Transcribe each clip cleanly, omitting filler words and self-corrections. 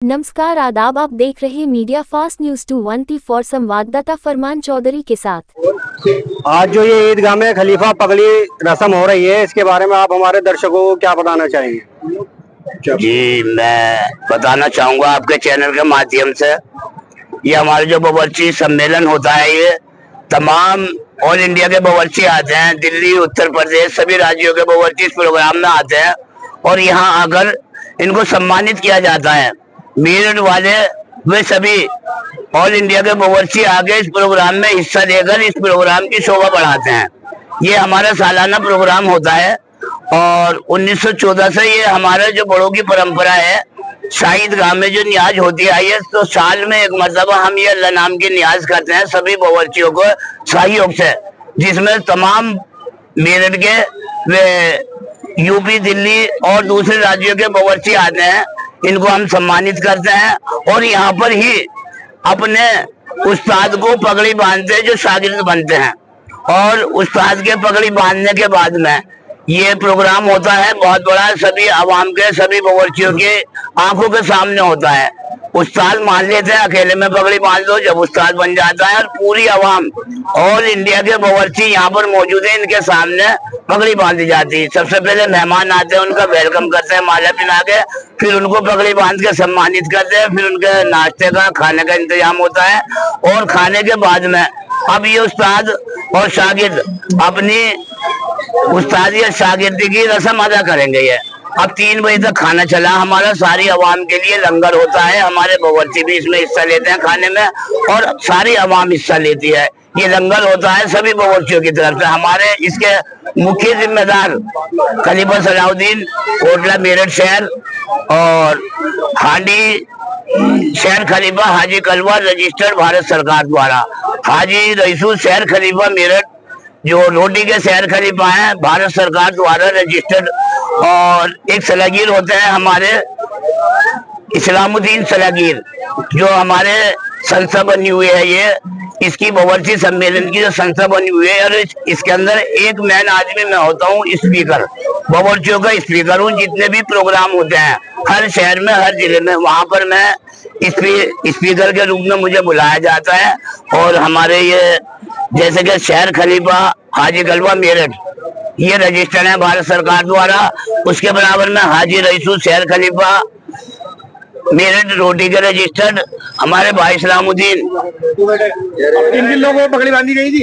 नमस्कार आदाब, आप देख रहे मीडिया फास्ट न्यूज 214 संवाददाता फरमान चौधरी के साथ। आज जो ये ईदगाह में खलीफा पगड़ी रस्म हो रही है, इसके बारे में आप हमारे दर्शकों को क्या बताना चाहेंगे? जी, मैं बताना चाहूंगा आपके चैनल के माध्यम से, ये हमारे जो बावर्ची सम्मेलन होता है, ये तमाम ऑल इंडिया के बावर्ची आते हैं, दिल्ली, उत्तर प्रदेश, सभी राज्यों के बावर्ची इस प्रोग्राम में आते हैं और यहाँ आकर इनको सम्मानित किया जाता है। मेरठ वाले वे सभी ऑल इंडिया के बावर्ची आगे इस प्रोग्राम में हिस्सा लेकर इस प्रोग्राम की शोभा बढ़ाते हैं। ये हमारा सालाना प्रोग्राम होता है और 1914 से ये हमारे जो बड़ों की परंपरा है, शाही ईदगाह में जो नियाज होती आई है, तो साल में एक मरतबा हम ये अल्लाह नाम की नियाज करते हैं सभी बावर्चियों को सहयोग से, जिसमें तमाम मेरठ के वे यूपी, दिल्ली और दूसरे राज्यों के बावर्ची आते हैं। इनको हम सम्मानित करते हैं और यहाँ पर ही अपने उस्ताद को पगड़ी बांधते हैं जो शागिर्द बनते हैं, और उस्ताद के पगड़ी बांधने के बाद में ये प्रोग्राम होता है बहुत बड़ा, सभी आवाम के, सभी बावर्चियों के आंखों के सामने होता है। उस्ताद मान लेते हैं अकेले में पगड़ी बांध दो, जब उस्ताद बन जाता है और पूरी आवाम ऑल इंडिया के बावर्ची यहाँ पर मौजूद है, इनके सामने पगड़ी बांधी जाती है। सबसे पहले मेहमान आते हैं, उनका वेलकम करते हैं माला पिला के, फिर उनको पगड़ी बांध के सम्मानित करते हैं, फिर उनके नाश्ते का, खाने का इंतजाम होता है और खाने के बाद में अब ये उस्ताद और शागिर्द अपनी उस्तादी या शागिर्दी की रस्म अदा करेंगे। ये अब 3 बजे तक खाना चला हमारा, सारी आवाम के लिए लंगर होता है, हमारे बावर्ची भी इसमें हिस्सा लेते हैं खाने में और सारी आवाम हिस्सा लेती है। ये लंगर होता है सभी बावर्चियों की तरफ से। हमारे इसके मुख्य जिम्मेदार खलीफा सलाउद्दीन, कोटला मेरठ शहर और हांडी शहर खलीफा हाजी कलवा रजिस्टर्ड भारत सरकार द्वारा, हाजी रईसू शहर खलीफा मेरठ जो रोटी के शहर खलीफा हैं भारत सरकार द्वारा रजिस्टर्ड, और एक सलागीर होते हैं हमारे इस्लामुद्दीन सलागीर जो हमारे संस्था बनी हुई है। ये इसकी बावर्ची सम्मेलन की जो संस्था बनी हुई है और इसके अंदर एक मैन आदमी मैं होता हूँ, स्पीकर, बावर्चियों का स्पीकर हूँ। जितने भी प्रोग्राम होते हैं हर शहर में, हर जिले में, वहां पर मैं स्पीकर के रूप में मुझे बुलाया जाता है। और हमारे ये जैसे कि शहर खलीफा हाजी कलवा मेरठ ये रजिस्टर्ड है भारत सरकार द्वारा, उसके बराबर में हाजी रईसू शहर खलीफा मेरठ रोटी के रजिस्टर्ड हमारे भाई इस्लामुद्दीन। किन लोगों को पगड़ी बांधी गई थी?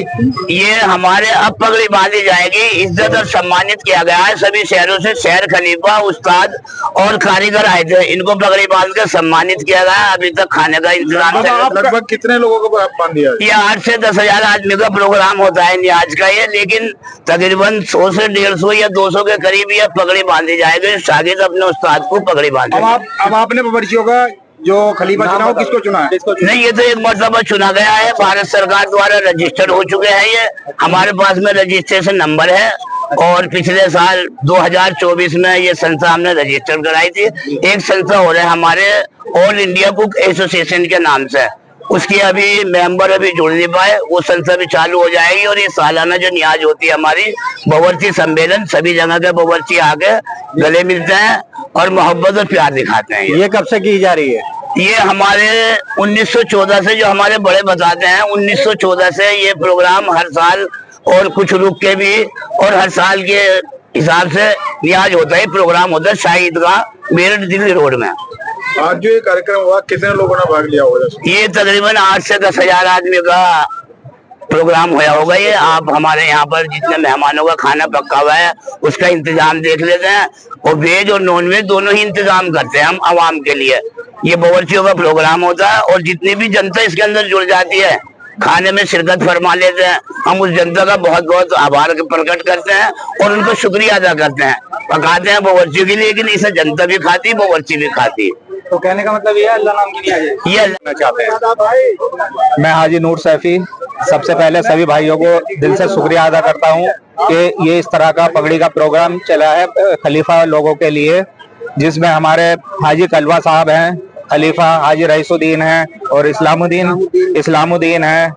ये हमारे अब पगड़ी बांधी जाएगी, इज्जत और सम्मानित किया गया है सभी शहरों से। शहर खलीफा, उस्ताद और कारीगर आए थे, इनको पगड़ी बांध कर सम्मानित किया गया है। अभी तक खाने का इंतजाम है। लगभग कितने लोगों को बांध दिया? ये 8 से 10 हजार आदमी का प्रोग्राम होता है नियाज का ये, लेकिन तकरीबन 100 से 150 या 200 के करीब ये पगड़ी बांधी जाएगी। शागिर्द अपने उस्ताद को पगड़ी बांधे। अब आपने बावर्चियों का जो खलीफा चुना, किसको चुना है? नहीं, ये तो एक मरतबा चुना गया है, भारत सरकार द्वारा रजिस्टर्ड हो चुके हैं। ये हमारे पास में रजिस्ट्रेशन नंबर है और पिछले साल 2024 में ये संस्था हमने रजिस्टर कराई थी। एक संस्था हो रहा है हमारे ऑल इंडिया कुक एसोसिएशन के नाम से, उसकी अभी मेंबर अभी जुड़ नहीं पाए, वो संस्था भी चालू हो जाएगी। और ये सालाना जो नियाज होती है हमारी बावर्ची सम्मेलन, सभी जगह के बावर्ची आके गले मिलते हैं और मोहब्बत और प्यार दिखाते हैं। ये कब से की जा रही है? ये हमारे 1914 से, जो हमारे बड़े बताते हैं, 1914 से ये प्रोग्राम हर साल और कुछ रुक के भी और हर साल के हिसाब से नियाज होता है, प्रोग्राम होता है शाही ईदगाह मेरठ दिल्ली रोड में। आज जो ये कार्यक्रम हुआ कितने लोगों ने भाग लिया होगा? ये तकरीबन 8 से 10 हजार आदमी का प्रोग्राम होया होगा। ये आप हमारे यहाँ पर जितने मेहमानों का खाना पक्का हुआ है उसका इंतजाम देख लेते हैं, और वेज और नॉन वेज दोनों ही इंतजाम करते हैं हम आवाम के लिए। ये बावर्चियों का प्रोग्राम होता है और जितनी भी जनता इसके अंदर जुड़ जाती है खाने में शिरकत फरमा लेते हैं, हम उस जनता का बहुत बहुत आभार प्रकट करते हैं और उनको शुक्रिया अदा करते हैं। पकाते हैं बावर्चियों के लिए, लेकिन इसे जनता भी खाती है, बावर्ची भी खाती है। तो कहने का मतलब ये अल्लाह नाम की नियाज है। ये अल्लाह चाहते हैं। मैं हाजी नूर सैफी सबसे पहले सभी भाइयों को दिल से शुक्रिया अदा करता हूँ कि ये इस तरह का पगड़ी का प्रोग्राम चला है खलीफा लोगों के लिए, जिसमें हमारे हाजी कलवा साहब हैं, खलीफा हाजी रईसुद्दीन हैं और इस्लामुद्दीन हैं,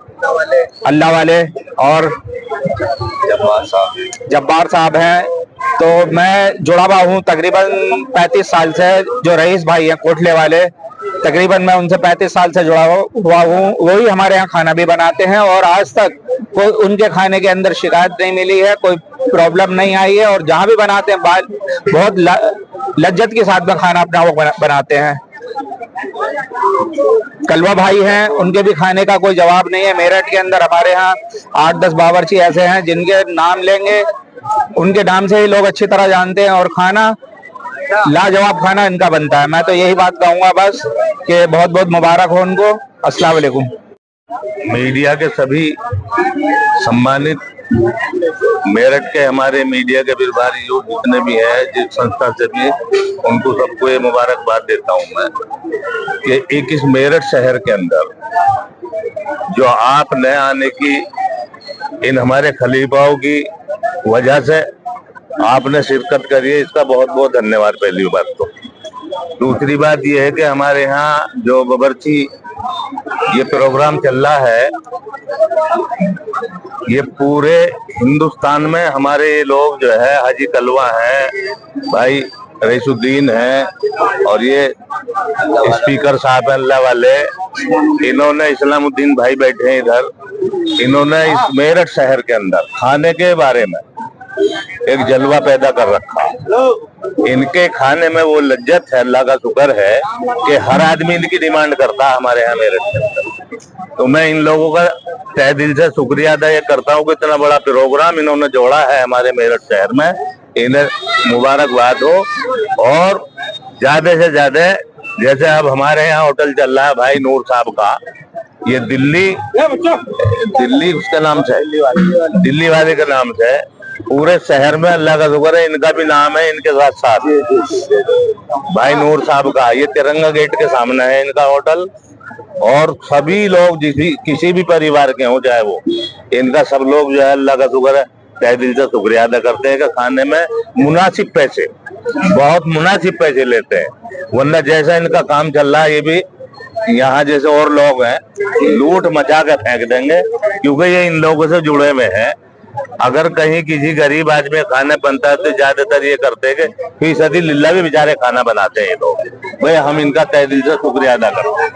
अल्लाह वाले, और जब्बार साहब हैं। तो मैं जुड़ा हुआ हूँ तकरीबन 35 साल से। जो रईस भाई हैं कोटले वाले, तकरीबन मैं उनसे 35 साल से जुड़ा हुआ हूँ। वही हमारे यहाँ खाना भी बनाते हैं और आज तक कोई उनके खाने के अंदर शिकायत नहीं मिली है, कोई प्रॉब्लम नहीं आई है। और जहाँ भी बनाते हैं बहुत लज्जत के साथ में खाना अपना वो बनाते हैं। कलवा भाई हैं, उनके भी खाने का कोई जवाब नहीं है। मेरठ के अंदर हमारे यहाँ 8-10 बावर्ची ऐसे हैं जिनके नाम लेंगे, उनके नाम से ही लोग अच्छी तरह जानते हैं और खाना लाजवाब खाना इनका बनता है। मैं तो यही बात कहूंगा बस कि बहुत बहुत मुबारक हो उनको। अस्सलाम वालेकुम। मीडिया के सभी सम्मानित मेरठ के हमारे मीडिया के प्रभारी जो जितने भी हैं, जिस संस्था से भी, उनको सबको ये मुबारकबाद देता हूं मैं कि एक इस मेरठ शहर के अंदर जो आपने आने की इन हमारे खलीफाओं की वजह से आपने शिरकत करी है, इसका बहुत बहुत धन्यवाद। पहली बात तो दूसरी बात यह है कि हमारे यहाँ जो बावर्ची ये प्रोग्राम चल रहा है, ये पूरे हिंदुस्तान में हमारे ये लोग जो है हाजी कलवा है, भाई रईसुद्दीन है और ये स्पीकर साहब अल्लाह वाले, इन्होंने इस्लामुद्दीन भाई बैठे हैं इधर, इन्होंने इस मेरठ शहर के अंदर खाने के बारे में एक जलवा पैदा कर रखा। इनके खाने में वो लज्जत है, अल्लाह का शुक्र है कि हर आदमी इनकी डिमांड करता है हमारे यहाँ मेरठ के अंदर। तो मैं इन लोगों का तहे दिल से शुक्रिया अदा ये करता हूँ कि इतना बड़ा प्रोग्राम इन्होंने जोड़ा है हमारे मेरठ शहर में। इन्हें मुबारकबाद हो और ज्यादा से ज्यादा, जैसे अब हमारे यहाँ होटल चल रहा है भाई नूर साहब का, ये दिल्ली उसके नाम से, दिल्ली वाले के नाम से पूरे शहर में अल्लाह का शुक्र है इनका भी नाम है, इनके साथ साथ भाई नूर साहब का। ये तिरंगा गेट के सामने है इनका होटल और सभी लोग किसी भी परिवार के हो चाहे वो, इनका सब लोग जो है अल्लाह का शुक्र है तहे दिल से शुक्रिया अदा करते हैं कि खाने में मुनासिब पैसे, बहुत मुनासिब पैसे लेते हैं। वरना जैसा इनका काम चल रहा है, ये भी यहाँ जैसे और लोग हैं लूट मचा के फेंक देंगे, क्योंकि ये इन लोगों से जुड़े हुए हैं। अगर कहीं किसी गरीब आदमी खाना बनता है तो ज्यादातर ये करते हैं कि 100% लिल्ला भी बेचारे खाना बनाते हैं ये लोग। भाई हम इनका तहे दिल से शुक्रिया अदा करते हैं।